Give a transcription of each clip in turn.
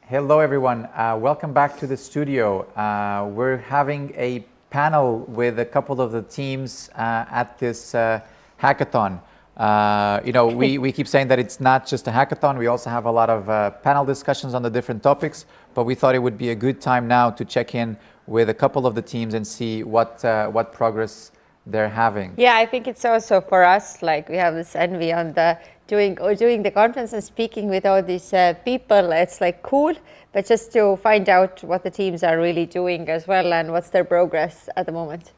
Hello, everyone. Welcome back to the studio. We're having a panel with a couple of the teams at this hackathon. We keep saying that it's not just a hackathon. We also have a lot of panel discussions on the different topics, but we thought it would be a good time now to check in with a couple of the teams and see what progress they're having. Yeah, I think it's also for us, like we have this envy on the doing the conference and speaking with all these people. It's like cool, but just to find out what the teams are really doing as well and what's their progress at the moment.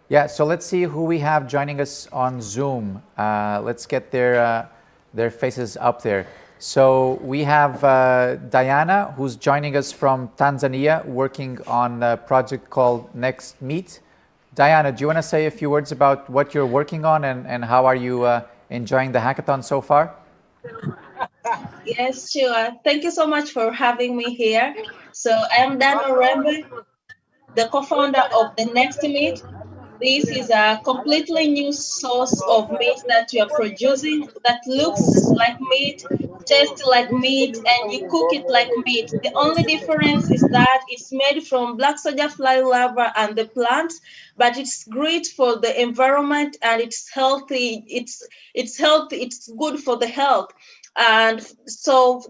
Yeah, so let's see who we have joining us on Zoom. Let's get their faces up there. So we have Diana, who's joining us from Tanzania, working on a project called Next Meet. Diana, do you want to say a few words about what you're working on and how are you enjoying the hackathon so far? Yes, sure. Thank you so much for having me here. So I am Dana Rembe, the co-founder of the Next Meat. This is a completely new source of meat that we are producing that looks like meat, tastes like meat, and you cook it like meat. The only difference is that it's made from black soldier fly larvae and the plants, but it's great for the environment and it's healthy. It's healthy. It's good for the health. And so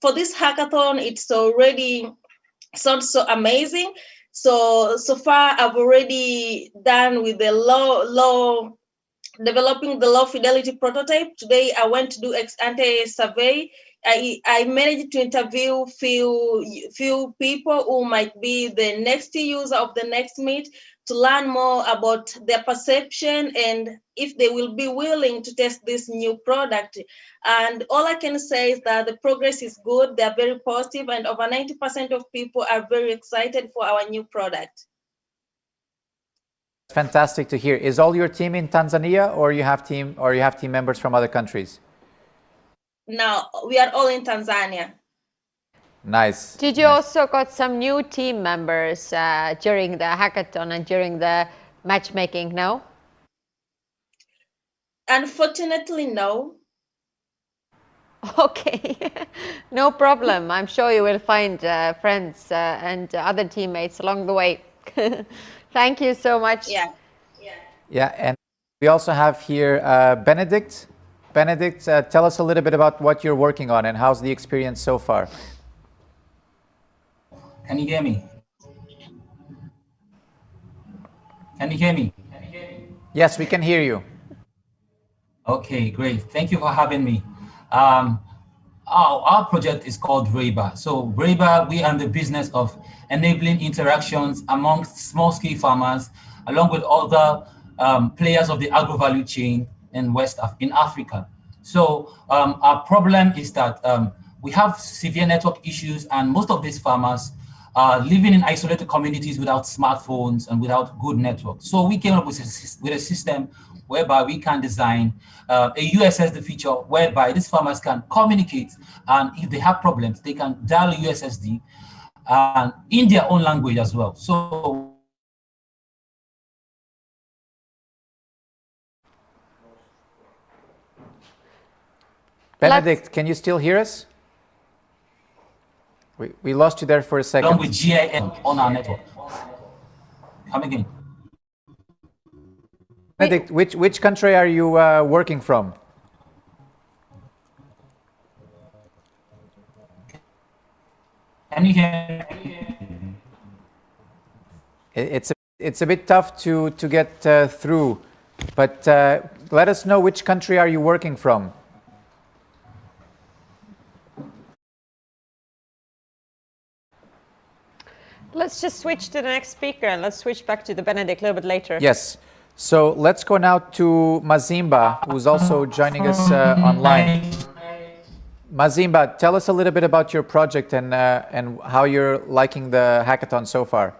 for this hackathon, it's already sounds so amazing. So far, I've already done with the developing the low fidelity prototype. Today, I went to do ex-ante survey. I managed to interview few people who might be the next user of the Next Meet to learn more about their perception and if they will be willing to test this new product. And all I can say is that the progress is good. They're very positive, and over 90% of people are very excited for our new product. Fantastic to hear. Is all your team in Tanzania, or you have team members from other countries? No, we are all in Tanzania. Nice. Did you also got some new team members during the hackathon and during the matchmaking? No? Unfortunately, no. Okay, no problem. I'm sure you will find friends and other teammates along the way. Thank you so much. Yeah, and we also have here Benedict. Benedict, tell us a little bit about what you're working on and how's the experience so far? Can you hear me? Can you hear me? Yes, we can hear you. Okay, great. Thank you for having me. Our project is called REBA. So REBA, we are in the business of enabling interactions amongst small-scale farmers, along with other players of the agro-value chain in Africa. So our problem is that we have severe network issues, and most of these farmers are living in isolated communities without smartphones and without good networks. So we came up with a system whereby we can design a USSD feature whereby these farmers can communicate, and if they have problems, they can dial USSD and in their own language as well. So Benedict, can you still hear us? We lost you there for a second. along with GIN on our network. Come again. Benedict, which country are you working from? Can you hear me? It's a bit tough to get through, but let us know which country are you working from? Let's just switch to the next speaker and let's switch back to the Benedict a little bit later. Yes. So let's go now to Mazimba, who's also joining us online. Mazimba, tell us a little bit about your project and how you're liking the hackathon so far.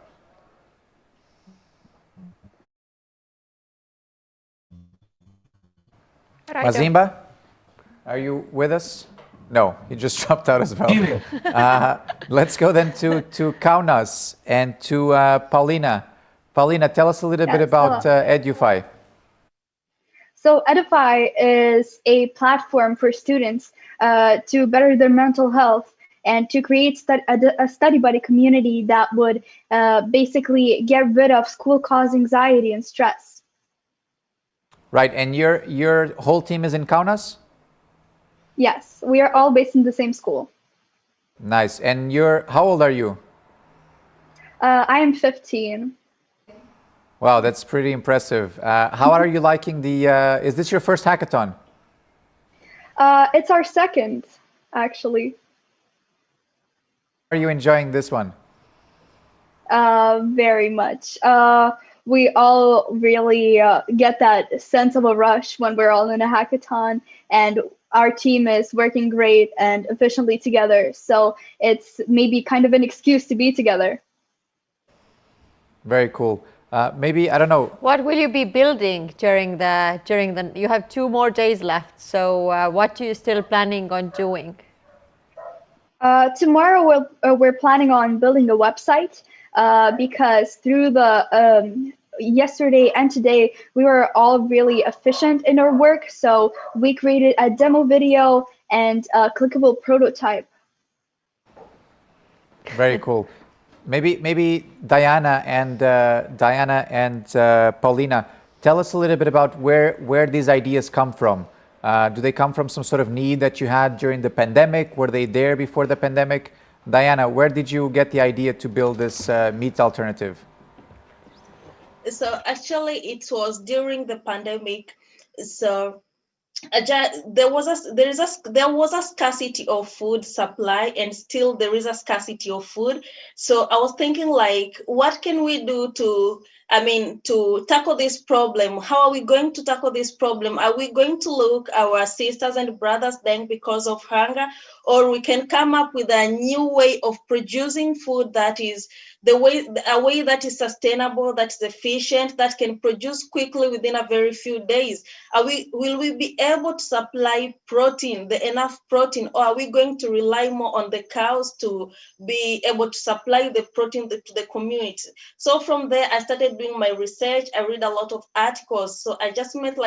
Mazimba, are you with us? No, he just dropped out as well. Let's go then to Kaunas and to Paulina. Paulina, tell us a little bit about Edufy. So Edufy is a platform for students to better their mental health and to create a study buddy community that would basically get rid of school cause anxiety and stress. Right, and your whole team is in Kaunas? Yes, we are all based in the same school. Nice. And how old are you? I am 15. Wow, that's pretty impressive. How are you liking is this your first hackathon? It's our second, actually. Are you enjoying this one? Very much. We all really get that sense of a rush when we're all in a hackathon, and our team is working great and efficiently together. So it's maybe kind of an excuse to be together. Very cool. Maybe, I don't know. What will you be building during the, you have 2 more days left. So what are you still planning on doing? Tomorrow we're planning on building a website because through the yesterday and today we were all really efficient in our work. So we created a demo video and a clickable prototype. Very cool. Maybe Diana and Paulina, tell us a little bit about where these ideas come from. Do they come from some sort of need that you had during the pandemic? Were they there before the pandemic? Diana, where did you get the idea to build this meat alternative? So actually, it was during the pandemic. So there was a scarcity of food supply, and still there is a scarcity of food. So I was thinking, like, what can we do to tackle this problem? How are we going to tackle this problem? Are we going to look our sisters and brothers dying because of hunger, or we can come up with a new way of producing food that is a way that is sustainable, that's efficient, that can produce quickly within a very few days? Will we be able to supply enough protein, or are we going to rely more on the cows to be able to supply the protein to the community? So from there, I started doing my research. I read a lot of articles. So I just find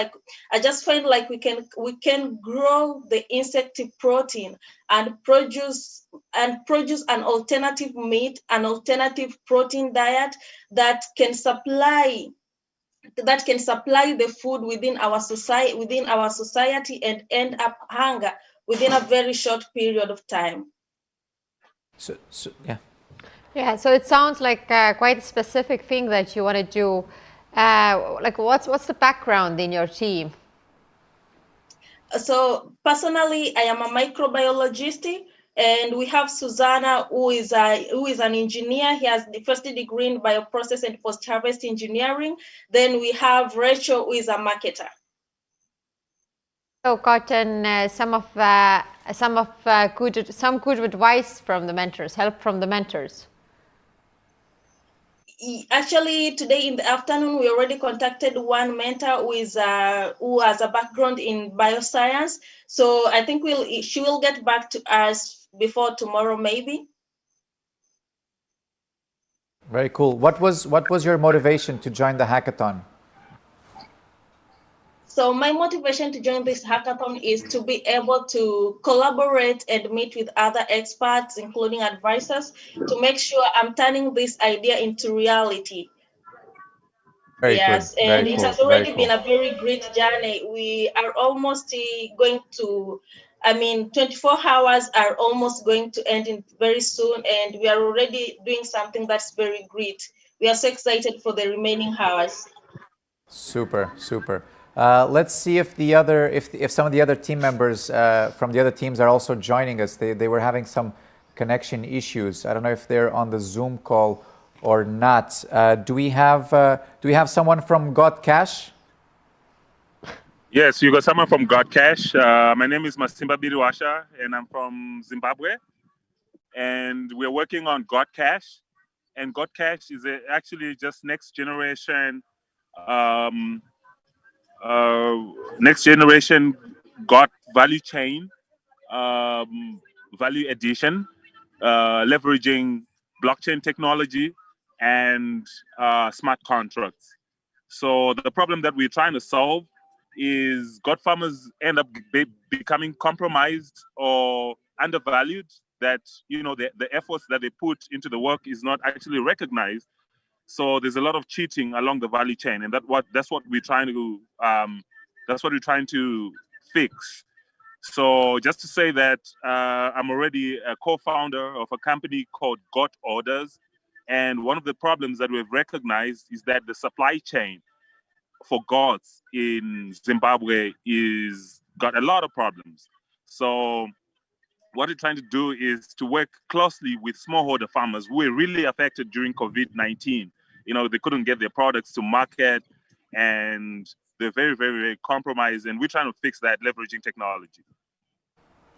like we can grow the insect protein and produce an alternative meat, an alternative protein diet that can supply the food within our society and end up hunger within a very short period of time. So yeah. Yeah, so it sounds like quite a specific thing that you want to do. Like what's the background in your team? So personally, I am a microbiologist, and we have Susanna, who is an engineer. He has the first degree in bioprocess and post-harvest engineering. Then we have Rachel, who is a marketer. So gotten some good advice from the mentors, help from the mentors. Actually, today in the afternoon, we already contacted one mentor who has a background in bioscience. So I think she will get back to us before tomorrow, maybe. Very cool. What was your motivation to join the hackathon? So my motivation to join this hackathon is to be able to collaborate and meet with other experts, including advisors, to make sure I'm turning this idea into reality. Very yes, good. and Very it cool. has already Very been cool. a very great journey. We are almost going to, 24 hours are almost going to end very soon, and we are already doing something that's very great. We are so excited for the remaining hours. Super, super. Let's see if some of the other team members from the other teams are also joining us. They were having some connection issues. I don't know if they're on the Zoom call or not. Do we have someone from Got Cash? Yes, you got someone from Got Cash. My name is Masimba Biriwasha, and I'm from Zimbabwe. And we're working on Got Cash. And Got Cash is actually just next generation got value chain, value addition, leveraging blockchain technology and smart contracts. So the problem that we're trying to solve is got farmers end up becoming compromised or undervalued that, you know, the efforts that they put into the work is not actually recognized. So there's a lot of cheating along the value chain, and that's what we're trying to fix. So just to say that I'm already a co-founder of a company called Got Orders, and one of the problems that we've recognized is that the supply chain for goats in Zimbabwe is got a lot of problems. So what we're trying to do is to work closely with smallholder farmers who were really affected during COVID-19. You know, they couldn't get their products to market, and they're very, very, very compromised. And we're trying to fix that, leveraging technology.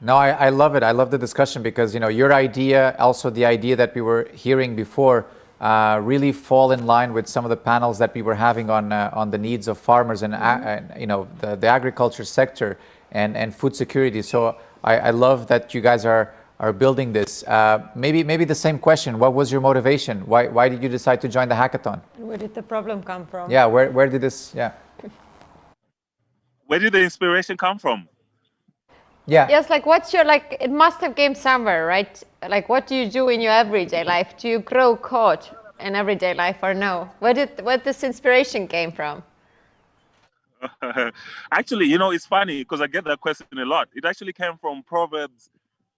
No, I love it. I love the discussion because, you know, your idea, also the idea that we were hearing before, really fall in line with some of the panels that we were having on the needs of farmers and, you know, the agriculture sector and food security. So I love that you guys are building this. Maybe the same question. What was your motivation? Why did you decide to join the hackathon? Where did the problem come from? Yeah, where did this? Yeah. Where did the inspiration come from? Yeah. Yes, like what's your, like, it must have came somewhere, right? Like, what do you do in your everyday life? Do you grow cod in everyday life or no? Where this inspiration came from? Actually, you know, it's funny because I get that question a lot. It actually came from Proverbs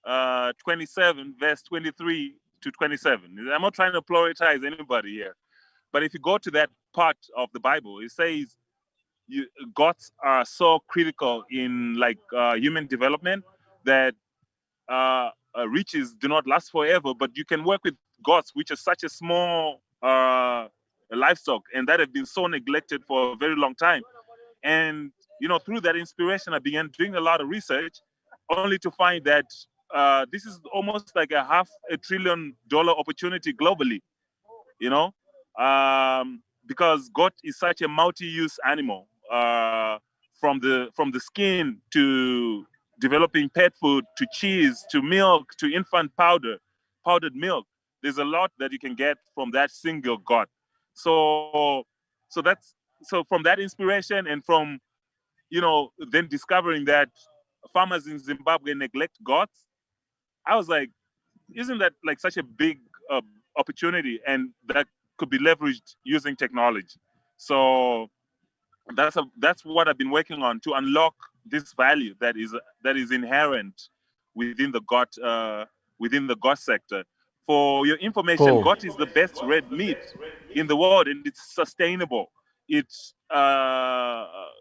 27, verse 23 to 27. I'm not trying to prioritize anybody here, but if you go to that part of the Bible, it says, gods are so critical in human development that riches do not last forever, but you can work with gods, which is such a small livestock, and that have been so neglected for a very long time. And, you know, through that inspiration, I began doing a lot of research, only to find that this is almost like a $500 billion opportunity globally, you know, because goat is such a multi-use animal. From the skin to developing pet food to cheese to milk to infant powdered milk. There's a lot that you can get from that single goat. So from that inspiration and from, you know, then discovering that farmers in Zimbabwe neglect goats, I was like, isn't that like such a big opportunity, and that could be leveraged using technology? So that's what I've been working on, to unlock this value that is inherent within the goat sector. For your information, Cool. goat is the best red meat in the world, and it's sustainable. It's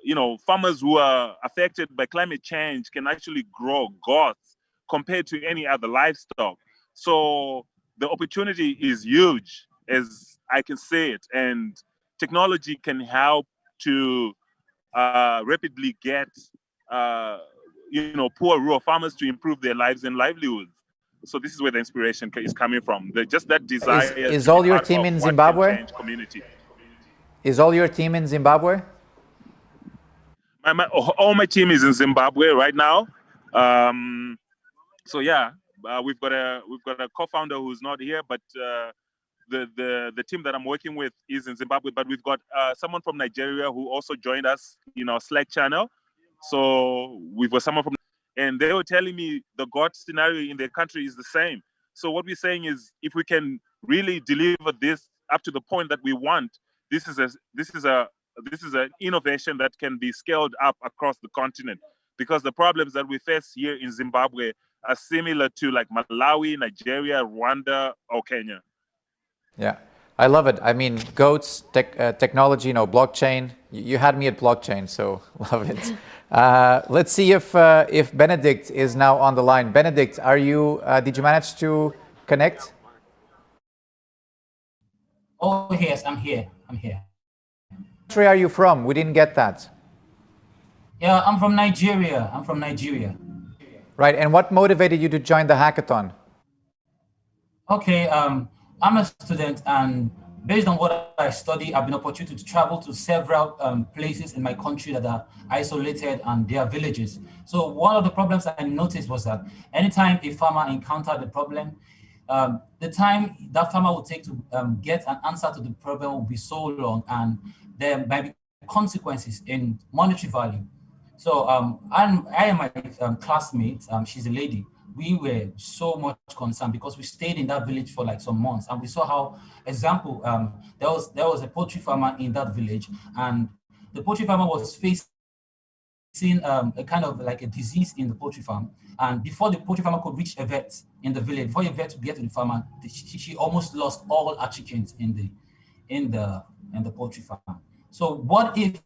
you know, farmers who are affected by climate change can actually grow goats compared to any other livestock. So the opportunity is huge, as I can say it, and technology can help to rapidly get you know, poor rural farmers to improve their lives and livelihoods. So this is where the inspiration is coming from. Just that desire. Is all your team in Zimbabwe? Community. Is all your team in Zimbabwe? All my team is in Zimbabwe right now. So yeah, we've got a co-founder who's not here, but the team that I'm working with is in Zimbabwe. But we've got someone from Nigeria who also joined us in our Slack channel. So we've got someone from, and they were telling me the goat scenario in their country is the same. So what we're saying is, if we can really deliver this up to the point that we want, this is an innovation that can be scaled up across the continent, because the problems that we face here in Zimbabwe are similar to like Malawi, Nigeria, Rwanda, or Kenya. Yeah, I love it. I mean, goats, technology, you know, blockchain. You had me at blockchain, so love it. Let's see if Benedict is now on the line. Benedict, are you? Did you manage to connect? Oh yes, I'm here. I'm here. What country are you from? We didn't get that. Yeah, I'm from Nigeria. I'm from Nigeria. Right. And what motivated you to join the hackathon? Okay. I'm a student, and based on what I study, I've been opportunity to travel to several places in my country that are isolated and they are villages. So one of the problems I noticed was that anytime a farmer encountered a problem, the time that farmer would take to get an answer to the problem will be so long, and there might be consequences in monetary value. So I and my classmate, she's a lady, we were so much concerned because we stayed in that village for like some months, and we saw how, example, there was a poultry farmer in that village, and the poultry farmer was facing a kind of like a disease in the poultry farm. And before the poultry farmer could reach a vet in the village, before a vet could get to the farmer, she almost lost all her chickens in the poultry farm. So what if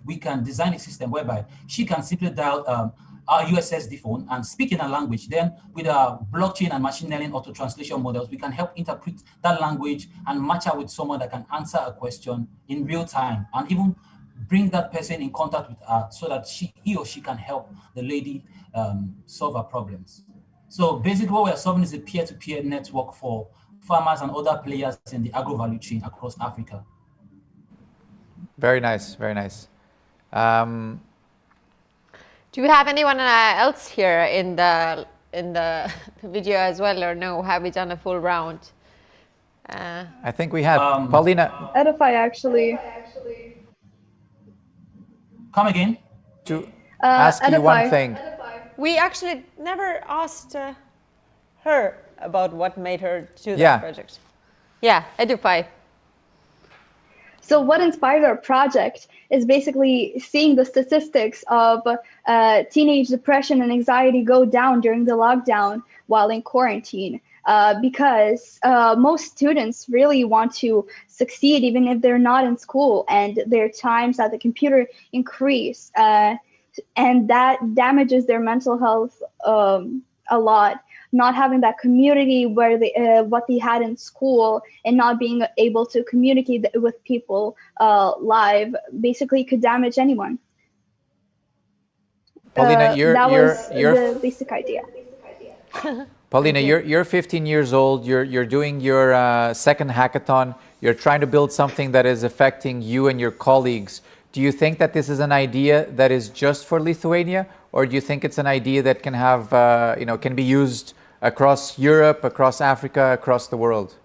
we can design a system whereby she can simply dial our USSD phone and speak in a language? Then with our blockchain and machine learning auto translation models, we can help interpret that language and match her with someone that can answer a question in real time, and even bring that person in contact with her so that he or she can help the lady solve her problems. So basically what we're solving is a peer-to-peer network for farmers and other players in the agro value chain across Africa. Very nice, very nice. Do we have anyone else here in the video as well, or no? Have we done a full round? I think we have. Paulina. Edify, actually. Come again? To ask you one thing. We actually never asked her about what made her do that project. Yeah, Edify. So what inspired our project is basically seeing the statistics of teenage depression and anxiety go down during the lockdown while in quarantine. Because most students really want to succeed even if they're not in school, and their times at the computer increase, and that damages their mental health a lot. Not having that community where what they had in school, and not being able to communicate with people live, basically could damage anyone. Paulina, that was the basic idea. Paulina, you're 15 years old. You're doing your second hackathon. You're trying to build something that is affecting you and your colleagues. Do you think that this is an idea that is just for Lithuania, or do you think it's an idea that can have, can be used across Europe, across Africa, across the world?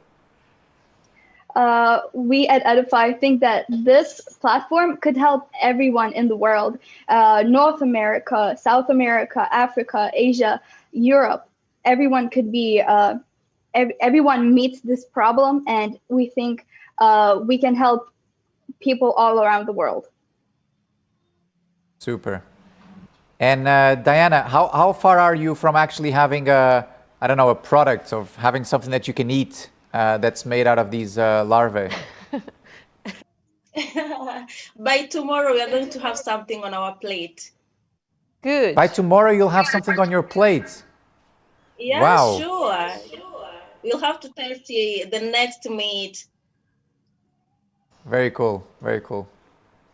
We at Edify think that this platform could help everyone in the world, North America, South America, Africa, Asia, Europe. Everyone could be, everyone meets this problem, and we think we can help people all around the world. Super. And Diana, how far are you from actually having a product, of having something that you can eat that's made out of these larvae? By tomorrow, we are going to have something on our plate. Good. By tomorrow, you'll have something on your plate. Yeah, wow. Sure. We'll have to test the next meat. Very cool. Very cool.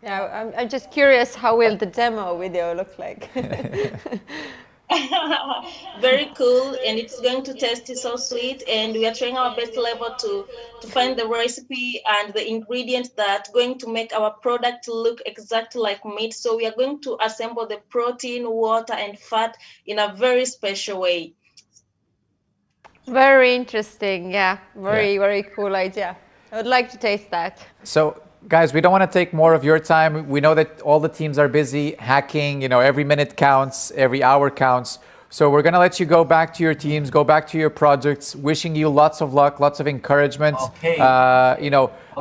Yeah, I'm just curious, how will the demo video look like? Very cool, and it's going to taste so sweet, and we are trying our best level to find the recipe and the ingredients that are going to make our product look exactly like meat. So we are going to assemble the protein, water, and fat in a very special way. Very interesting. Yeah, very cool idea. I would like to taste that. So guys, we don't want to take more of your time. We know that all the teams are busy hacking, every minute counts, every hour counts. So we're going to let you go back to your teams, go back to your projects, wishing you lots of luck, lots of encouragement. Okay. I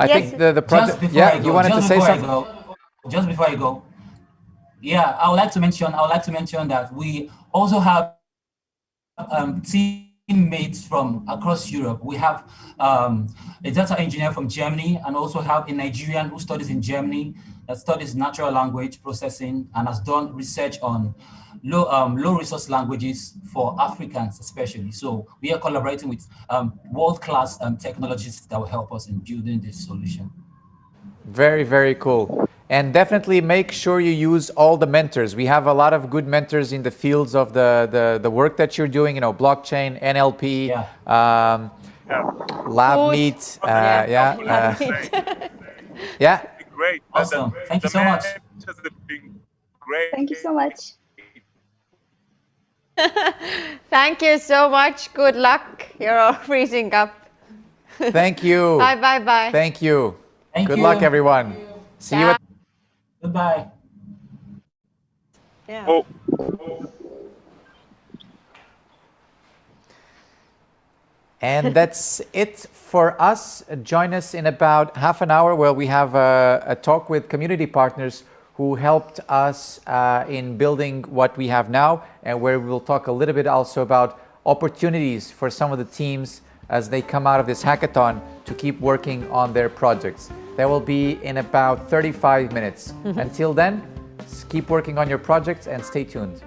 think the project, you wanted to say something? Just before I go, I would like to mention that we also have teammates from across Europe. We have a data engineer from Germany, and also have a Nigerian who studies in Germany, that studies natural language processing and has done research on low resource languages for Africans especially. So we are collaborating with world-class technologists that will help us in building this solution. Very, very cool. And definitely make sure you use all the mentors. We have a lot of good mentors in the fields of the work that you're doing, blockchain, NLP, lab meet. Yeah. Great. Awesome. Thank you so much. Great. Thank you so much. Thank you so much. Good luck. You're all freezing up. Thank you. Bye. Thank you. Good you. luck, everyone. See you. Goodbye. Yeah. Oh. And that's it for us. Join us in about half an hour where we have a talk with community partners who helped us in building what we have now, and where we'll talk a little bit also about opportunities for some of the teams as they come out of this hackathon to keep working on their projects. That will be in about 35 minutes. Until then, keep working on your projects and stay tuned.